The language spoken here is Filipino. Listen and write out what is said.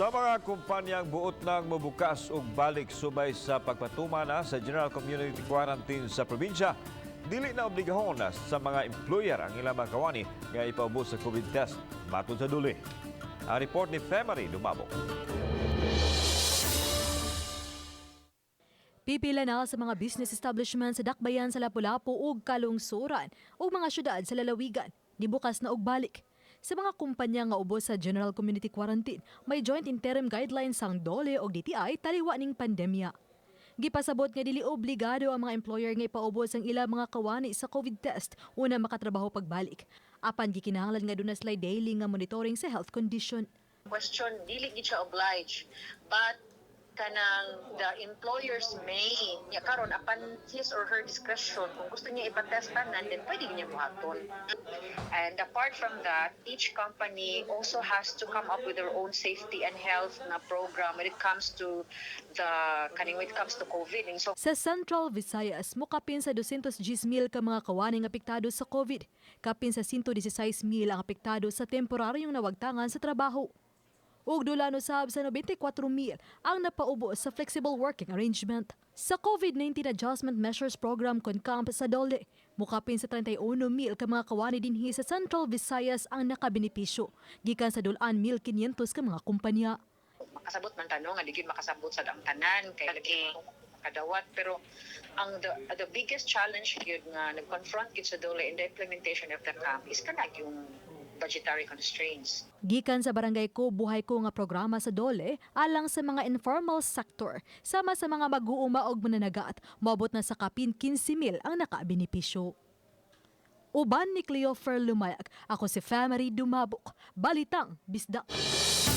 Sa mga kumpanyang buot nang mabukas og balik subay sa pagpatuma na sa General Community Quarantine sa probinsya, dili na obligahon na sa mga employer ang ilang mga kawani nga ipaubos sa COVID test matod sa duli. Ang report ni Femery Dumabok. Pipila na sa mga business establishment sa Dakbayan sa Lapu-Lapu ug Kalungsuran ug mga syudad sa lalawigan nibukas na og balik. Sa mga kumpanya nga ubos sa General Community Quarantine, may joint interim guidelines sang DOLE o DTI taliwa ning pandemya. Gipasabot nga dili obligado ang mga employer nga ipaubos ang ilang mga kawani sa COVID test una makatrabaho pagbalik. Apan gikinahanglan nga doon na sila daily nga monitoring sa health condition. Question, dili gid siya obliged, but kanang the employers may niya karon apan his or her discretion kung gusto niya ipatestanan then pwede niya buhaton. And apart from that, each company also has to come up with their own safety and health na program when it comes to COVID. So Sa Central Visayas, mukapin sa 210,000 ka mga kawani nga apektado sa COVID. Kapin sa 116,000 ang apektado sa temporaryong nawagtangan sa trabaho. Ug dula no sab sa 94,000 ang napaubo sa flexible working arrangement. Sa COVID-19 Adjustment Measures Program CONCAMP sa DOLE, mukapin sa 31,000 ka mga kawani dinhi sa Central Visayas ang nakabenepisyo, gikan sa 1,500 ka mga kumpanya. makasabot man tanong nga digid makasabot sa dang tanan kay lagi kadawat, pero ang the biggest challenge gyud nga nag-confront gid sa DOLE in the implementation of the camp is kanang yung budgetary constraints. Gikan sa barangay ko, buhay ko nga programa sa DOLE alang sa mga informal sector, sama sa mga mag-uuma og mananagat, moabot na sa kapin 15,000 ang nakabenepisyo. Uban ni Cleofer Lumayag, ako si Femery Dumabok, Balitang Bisdak.